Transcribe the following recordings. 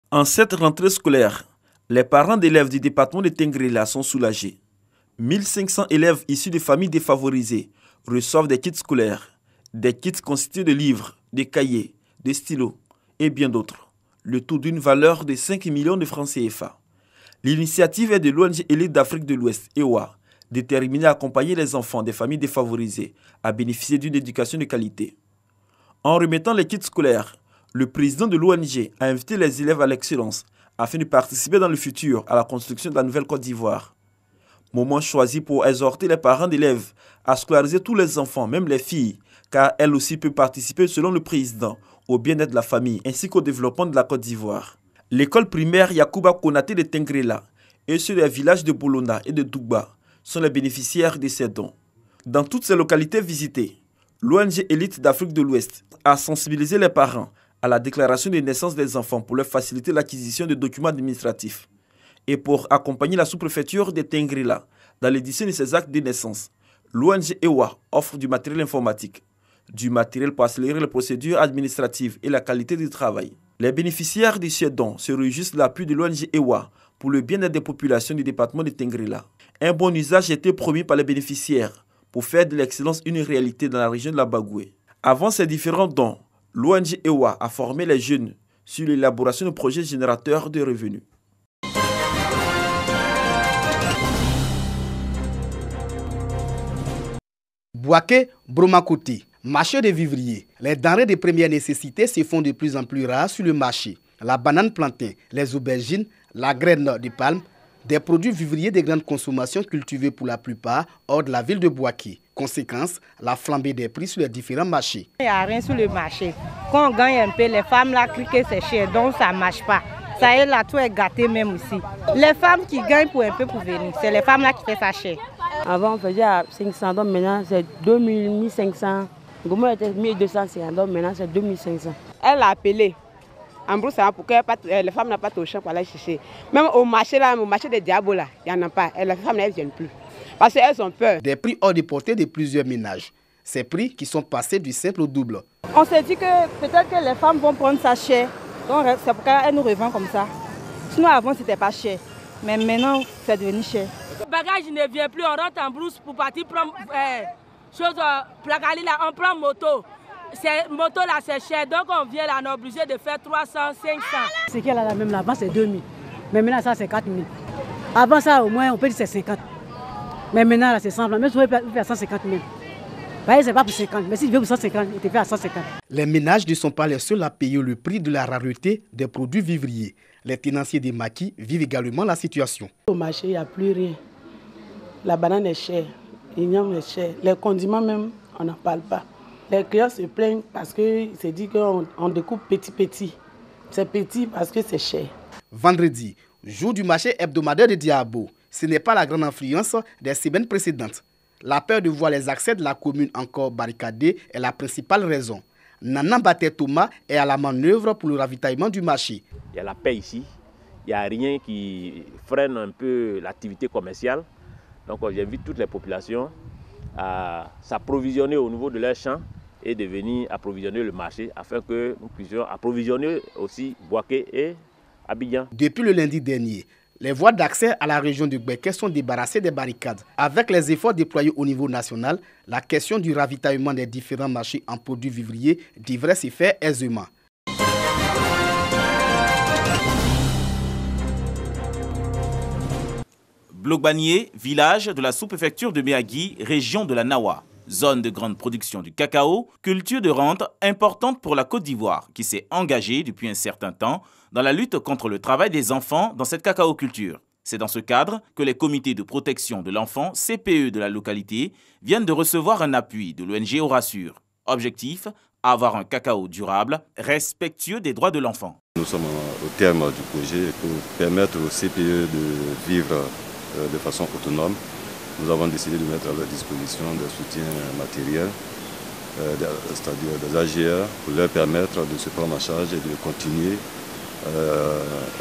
En cette rentrée scolaire, les parents d'élèves du département de Tengrela sont soulagés. 1500 élèves issus de familles défavorisées reçoivent des kits scolaires, des kits constitués de livres, de cahiers, de stylos et bien d'autres, le tout d'une valeur de 5 millions de francs CFA. L'initiative est de l'ONG Élite d'Afrique de l'Ouest, EWA, déterminée à accompagner les enfants des familles défavorisées à bénéficier d'une éducation de qualité. En remettant les kits scolaires, le président de l'ONG a invité les élèves à l'excellence afin de participer dans le futur à la construction de la nouvelle Côte d'Ivoire. Moment choisi pour exhorter les parents d'élèves à scolariser tous les enfants, même les filles, car elles aussi peuvent participer selon le président au bien-être de la famille ainsi qu'au développement de la Côte d'Ivoire. L'école primaire Yacouba Konaté de Tengrela et ceux des villages de Bolona et de Dougba sont les bénéficiaires de ces dons. Dans toutes ces localités visitées, l'ONG Élite d'Afrique de l'Ouest a sensibilisé les parents à la déclaration de naissance des enfants pour leur faciliter l'acquisition de documents administratifs. Et pour accompagner la sous-préfecture de Tengrela dans l'édition de ces actes de naissance, l'ONG EWA offre du matériel informatique, du matériel pour accélérer les procédures administratives et la qualité du travail. Les bénéficiaires de ces dons se réjouissent de l'appui de l'ONG EWA pour le bien-être des populations du département de Tengrela. Un bon usage a été promis par les bénéficiaires pour faire de l'excellence une réalité dans la région de la Bagoué. Avant ces différents dons, l'ONG EWA a formé les jeunes sur l'élaboration de projets générateurs de revenus. Bouaké Bromakouti, marché de vivriers. Les denrées de première nécessité se font de plus en plus rares sur le marché. La banane plantain, les aubergines, la graine de palme, des produits vivriers de grande consommation cultivés pour la plupart hors de la ville de Bouaké. Conséquence, la flambée des prix sur les différents marchés. Il n'y a rien sur le marché. Quand on gagne un peu, les femmes là crient que c'est cher, donc ça ne marche pas. Ça y est, là, tout est gâté même aussi. Les femmes qui gagnent pour un peu pour venir, c'est les femmes là qui font ça cher. Avant, on faisait à 500, donc maintenant c'est 2000, 1500. Comment était 1200, donc maintenant c'est 2500. Elle a appelé en brousse pour que les femmes n'aient pas au champ pour aller chercher. Même au marché, là, au marché des diables, là, il n'y en a pas. Les femmes ne viennent plus. Parce qu'elles ont peur. Des prix hors de portée de plusieurs ménages. Ces prix qui sont passés du simple au double. On s'est dit que peut-être que les femmes vont prendre ça cher. Donc c'est pourquoi elles nous revendent comme ça. Sinon avant c'était pas cher. Mais maintenant c'est devenu cher. Le bagage ne vient plus, on rentre en brousse pour partir prendre placali là, on prend moto. Moto là c'est cher, donc on vient là, on est obligé de faire 300, 500. Ce qu'il y a là même là-bas c'est 2000. Mais maintenant ça c'est 4000. Avant ça au moins on peut dire c'est 50. Mais maintenant là c'est 100, même si on peut faire 150 000. C'est pas pour 50, mais si tu veux pour 150, il te fait à 150. Les ménages ne sont pas les seuls à payer le prix de la rareté des produits vivriers. Les tenanciers des maquis vivent également la situation. Au marché, il n'y a plus rien. La banane est chère, l'igname est cher. Les condiments même, on n'en parle pas. Les clients se plaignent parce qu'ils se disent qu'on découpe petit. C'est petit parce que c'est cher. Vendredi, jour du marché hebdomadaire de Diabo, ce n'est pas la grande influence des semaines précédentes. La peur de voir les accès de la commune encore barricadés est la principale raison. Nana Baté Thomas est à la manœuvre pour le ravitaillement du marché. Il y a la paix ici, il n'y a rien qui freine un peu l'activité commerciale. Donc j'invite toutes les populations à s'approvisionner au niveau de leurs champs et de venir approvisionner le marché afin que nous puissions approvisionner aussi Bouaké et Abidjan. Depuis le lundi dernier, les voies d'accès à la région du Béké sont débarrassées des barricades. Avec les efforts déployés au niveau national, la question du ravitaillement des différents marchés en produits vivriers devrait se faire aisément. Blogbanier, village de la sous-préfecture de Méagui, région de la Nawa. Zone de grande production du cacao, culture de rente importante pour la Côte d'Ivoire, qui s'est engagée depuis un certain temps dans la lutte contre le travail des enfants dans cette cacaoculture. C'est dans ce cadre que les comités de protection de l'enfant, CPE de la localité, viennent de recevoir un appui de l'ONG Orassure. Objectif, avoir un cacao durable, respectueux des droits de l'enfant. Nous sommes au terme du projet pour permettre au CPE de vivre de façon autonome. Nous avons décidé de mettre à leur disposition des soutiens matériels, c'est-à-dire des AGR, pour leur permettre de se prendre en charge et de continuer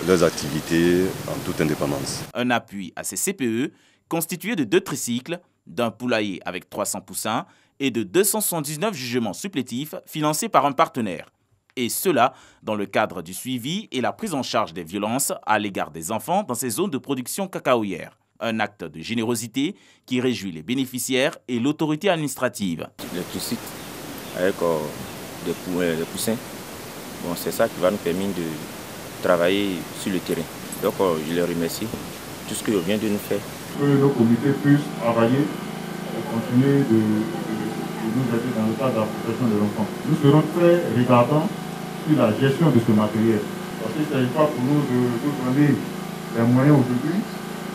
leurs activités en toute indépendance. Un appui à ces CPE constitué de 2 tricycles, d'un poulailler avec 300 poussins et de 279 jugements supplétifs financés par un partenaire. Et cela dans le cadre du suivi et la prise en charge des violences à l'égard des enfants dans ces zones de production cacaoyère. Un acte de générosité qui réjouit les bénéficiaires et l'autorité administrative. Les sites avec des poussins, bon, c'est ça qui va nous permettre de travailler sur le terrain. Donc je les remercie tout ce qu'ils viennent de nous faire. Que nos comités puissent travailler et continuer de nous aider dans le cadre de la protection de l'enfant. Nous serons très regardants sur la gestion de ce matériel. Parce qu'il ne s'agit pas pour nous de donner les moyens aujourd'hui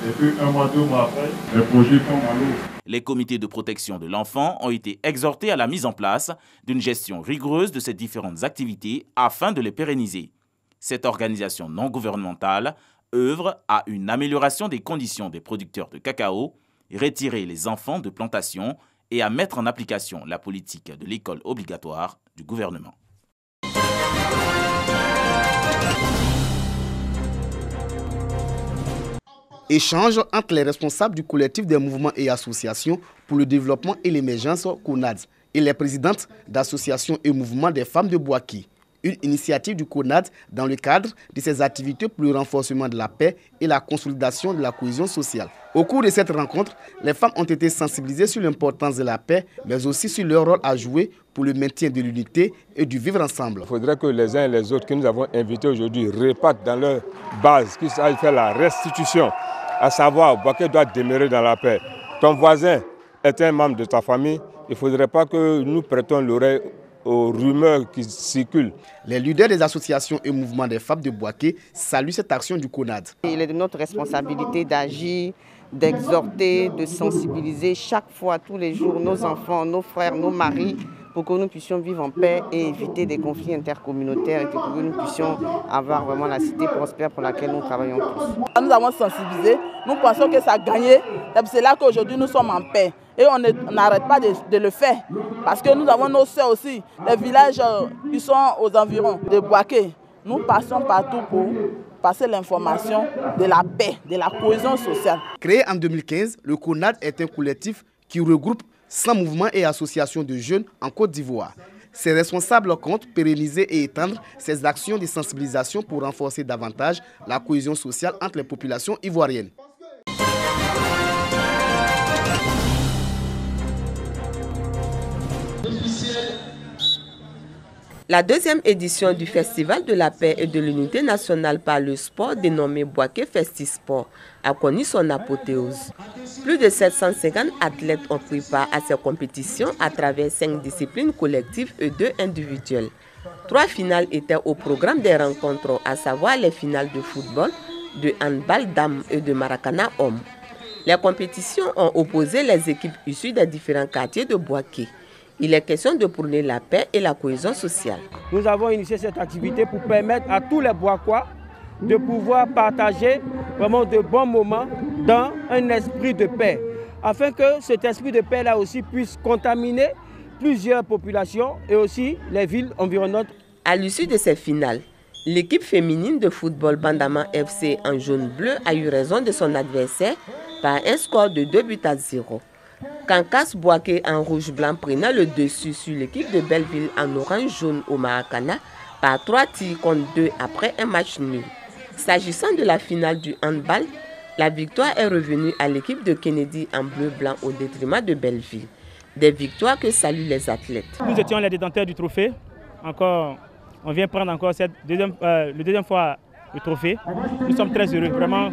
et puis 1 mois, 2 mois après, les projets tombent à l'eau. Les comités de protection de l'enfant ont été exhortés à la mise en place d'une gestion rigoureuse de ces différentes activités afin de les pérenniser. Cette organisation non gouvernementale œuvre à une amélioration des conditions des producteurs de cacao, retirer les enfants de plantation et à mettre en application la politique de l'école obligatoire du gouvernement. Échange entre les responsables du collectif des mouvements et associations pour le développement et l'émergence CONAD et les présidentes d'associations et mouvements des femmes de Bouaké. Une initiative du CONAD dans le cadre de ses activités pour le renforcement de la paix et la consolidation de la cohésion sociale. Au cours de cette rencontre, les femmes ont été sensibilisées sur l'importance de la paix, mais aussi sur leur rôle à jouer pour le maintien de l'unité et du vivre ensemble. Il faudrait que les uns et les autres que nous avons invités aujourd'hui repartent dans leur base, qu'ils aillent faire la restitution, à savoir, Bouaké doit demeurer dans la paix. Ton voisin est un membre de ta famille, il ne faudrait pas que nous prêtons l'oreille aux rumeurs qui circulent. Les leaders des associations et mouvements des femmes de Bouaké saluent cette action du CONAD. Il est de notre responsabilité d'agir, d'exhorter, de sensibiliser chaque fois, tous les jours, nos enfants, nos frères, nos maris, pour que nous puissions vivre en paix et éviter des conflits intercommunautaires et que nous puissions avoir vraiment la cité prospère pour laquelle nous travaillons tous. Nous avons sensibilisé, nous pensons que ça a gagné, c'est là qu'aujourd'hui nous sommes en paix. Et on n'arrête pas de le faire, parce que nous avons nos sœurs aussi, les villages qui sont aux environs de Bouaké. Nous passons partout pour passer l'information de la paix, de la cohésion sociale. Créé en 2015, le CONAD est un collectif qui regroupe 100 mouvements et associations de jeunes en Côte d'Ivoire. Ses responsables comptent pérenniser et étendre ces actions de sensibilisation pour renforcer davantage la cohésion sociale entre les populations ivoiriennes. La deuxième édition du Festival de la paix et de l'unité nationale par le sport dénommé Bouaké Festisport a connu son apothéose. Plus de 750 athlètes ont pris part à ces compétitions à travers 5 disciplines collectives et 2 individuelles. 3 finales étaient au programme des rencontres, à savoir les finales de football, de handball dames et de maracana hommes. Les compétitions ont opposé les équipes issues des différents quartiers de Bouaké. Il est question de prôner la paix et la cohésion sociale. Nous avons initié cette activité pour permettre à tous les Bouakois de pouvoir partager vraiment de bons moments dans un esprit de paix, afin que cet esprit de paix-là aussi puisse contaminer plusieurs populations et aussi les villes environnantes. À l'issue de ces finales, l'équipe féminine de football Bandama FC en jaune-bleu a eu raison de son adversaire par un score de 2-0. Kankas Bouaké en rouge-blanc prenait le dessus sur l'équipe de Belleville en orange-jaune au Maracana par 3 tirs contre 2 après un match nul. S'agissant de la finale du handball, la victoire est revenue à l'équipe de Kennedy en bleu-blanc au détriment de Belleville. Des victoires que saluent les athlètes. Nous étions les détenteurs du trophée. On vient prendre encore le deuxième fois le trophée. Nous sommes très heureux. Vraiment,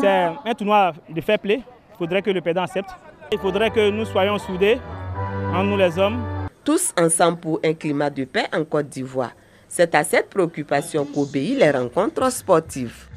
c'est un tournoi de fair play. Il faudrait que le perdant accepte. Il faudrait que nous soyons soudés, en nous les hommes. Tous ensemble pour un climat de paix en Côte d'Ivoire. C'est à cette préoccupation qu'obéissent les rencontres sportives.